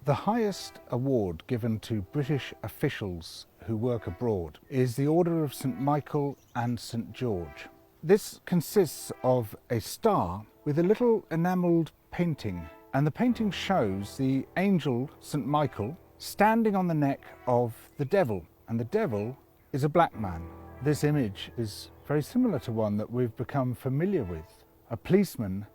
The highest award given to British officials who work abroad is the Order of St Michael and St George. This consists of a star with a little enamelled painting, and the painting shows the angel St Michael standing on the neck of the devil, and the devil is a black man. This image is very similar to one that we've become familiar with. A policeman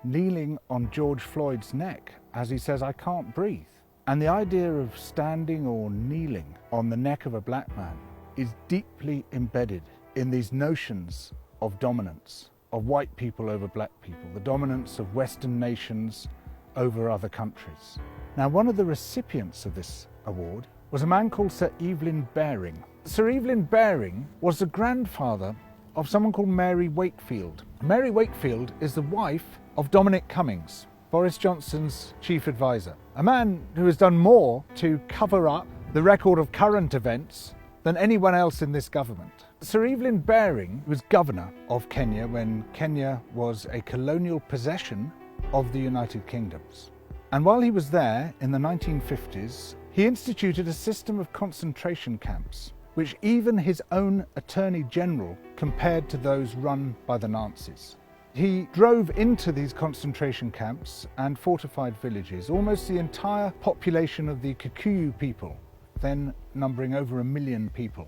kneeling on George Floyd's neck as he says, "I can't breathe." And the idea of standing or kneeling on the neck of a black man is deeply embedded in these notions of dominance, of white people over black people, the dominance of Western nations over other countries. Now, one of the recipients of this award was a man called Sir Evelyn Baring. Sir Evelyn Baring was the grandfather of someone called Mary Wakefield. Mary Wakefield is the wife of Dominic Cummings, Boris Johnson's chief advisor, a man who has done more to cover up the record of current events than anyone else in this government. Sir Evelyn Baring was governor of Kenya when Kenya was a colonial possession of the United Kingdoms. And while he was there in the 1950s, he instituted a system of concentration camps, which even his own Attorney General compared to those run by the Nazis. He drove into these concentration camps and fortified villages. Almost the entire population of the Kikuyu people, then numbering over 1 million people.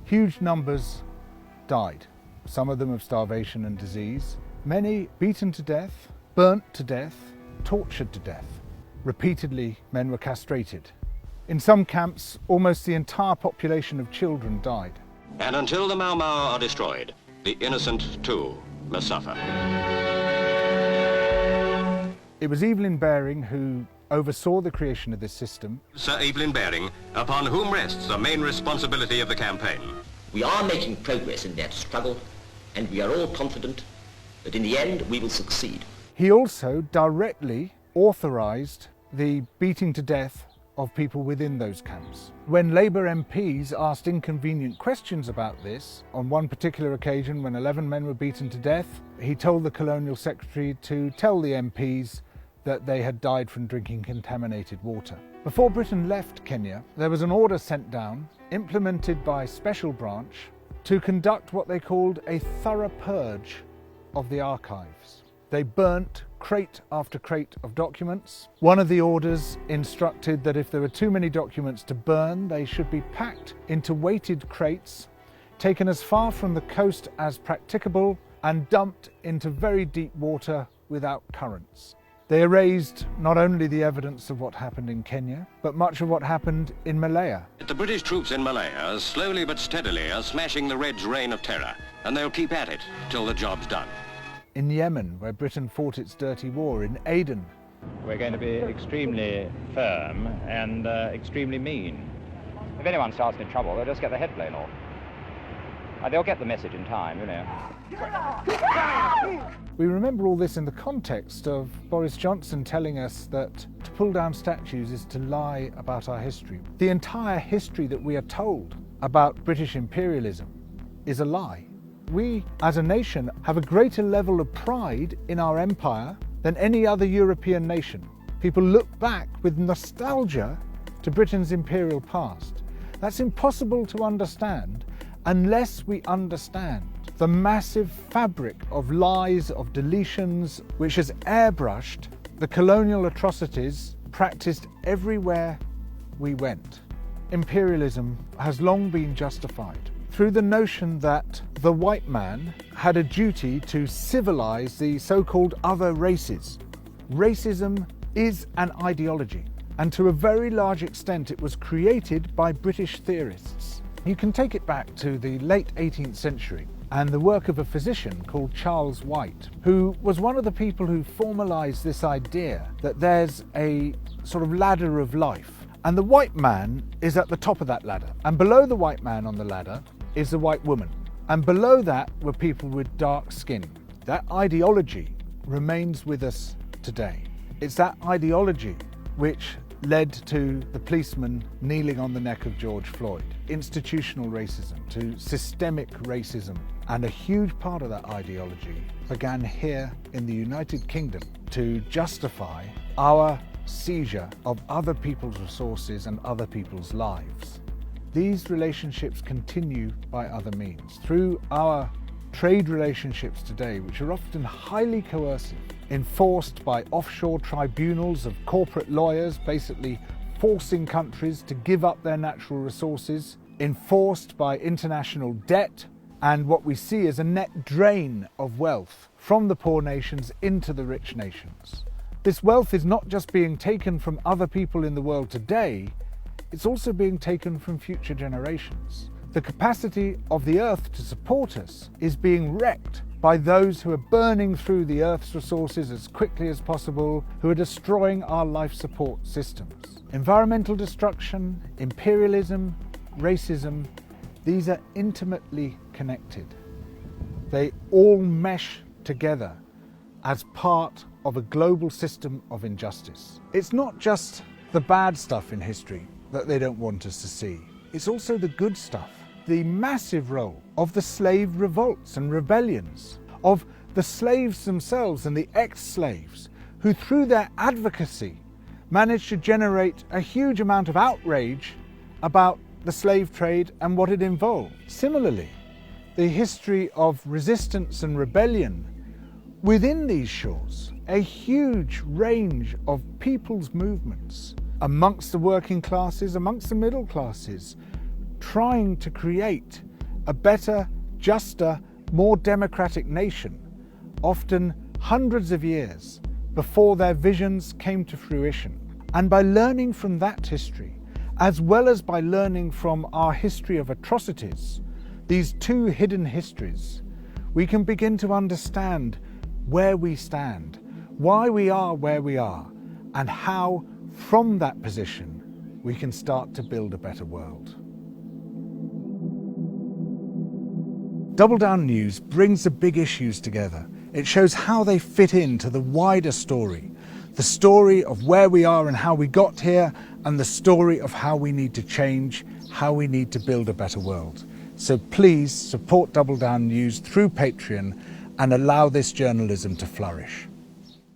Huge numbers died, some of them of starvation and disease. Many beaten to death, burnt to death, tortured to death. Repeatedly, men were castrated. In some camps, almost the entire population of children died. And until the Mau Mau are destroyed, the innocent too must suffer. It was Evelyn Baring who oversaw the creation of this system. Sir Evelyn Baring, upon whom rests the main responsibility of the campaign. We are making progress in that struggle, and we are all confident that in the end we will succeed. He also directly authorised the beating to death of people within those camps. When Labour MPs asked inconvenient questions about this, on one particular occasion when 11 men were beaten to death, he told the Colonial Secretary to tell the MPs that they had died from drinking contaminated water. Before Britain left Kenya, there was an order sent down, implemented by Special Branch, to conduct what they called a thorough purge of the archives. They burnt crate after crate of documents. One of the orders instructed that if there were too many documents to burn, they should be packed into weighted crates, taken as far from the coast as practicable, and dumped into very deep water without currents. They erased not only the evidence of what happened in Kenya, but much of what happened in Malaya. The British troops in Malaya, slowly but steadily, are smashing the Reds' reign of terror, and they'll keep at it till the job's done. In Yemen, where Britain fought its dirty war, in Aden. We're going to be extremely firm and extremely mean. If anyone starts any trouble, they'll just get the head blown off. They'll get the message in time, you know. We remember all this in the context of Boris Johnson telling us that to pull down statues is to lie about our history. The entire history that we are told about British imperialism is a lie. We, as a nation, have a greater level of pride in our empire than any other European nation. People look back with nostalgia to Britain's imperial past. That's impossible to understand unless we understand the massive fabric of lies, of deletions, which has airbrushed the colonial atrocities practiced everywhere we went. Imperialism has long been justified through the notion that the white man had a duty to civilize the so-called other races. Racism is an ideology, and to a very large extent it was created by British theorists. You can take it back to the late 18th century and the work of a physician called Charles White, who was one of the people who formalized this idea that there's a sort of ladder of life, and the white man is at the top of that ladder, and below the white man on the ladder is the white woman, and below that were people with dark skin. That ideology remains with us today. It's that ideology which led to the policeman kneeling on the neck of George Floyd, institutional racism, to systemic racism, and a huge part of that ideology began here in the United Kingdom to justify our seizure of other people's resources and other people's lives. These relationships continue by other means, through our trade relationships today, which are often highly coercive, enforced by offshore tribunals of corporate lawyers, basically forcing countries to give up their natural resources, enforced by international debt, and what we see is a net drain of wealth from the poor nations into the rich nations. This wealth is not just being taken from other people in the world today, it's also being taken from future generations. The capacity of the earth to support us is being wrecked by those who are burning through the earth's resources as quickly as possible, who are destroying our life support systems. Environmental destruction, imperialism, racism, these are intimately connected. They all mesh together as part of a global system of injustice. It's not just the bad stuff in history that they don't want us to see. It's also the good stuff. The massive role of the slave revolts and rebellions, of the slaves themselves and the ex-slaves, who through their advocacy managed to generate a huge amount of outrage about the slave trade and what it involved. Similarly, the history of resistance and rebellion within these shores, a huge range of people's movements amongst the working classes, amongst the middle classes, trying to create a better, juster, more democratic nation, often hundreds of years before their visions came to fruition. And by learning from that history, as well as by learning from our history of atrocities, these two hidden histories, we can begin to understand where we stand, why we are where we are, and how, from that position, we can start to build a better world. Double Down News brings the big issues together. It shows how they fit into the wider story, the story of where we are and how we got here, and the story of how we need to change, how we need to build a better world. So please support Double Down News through Patreon and allow this journalism to flourish.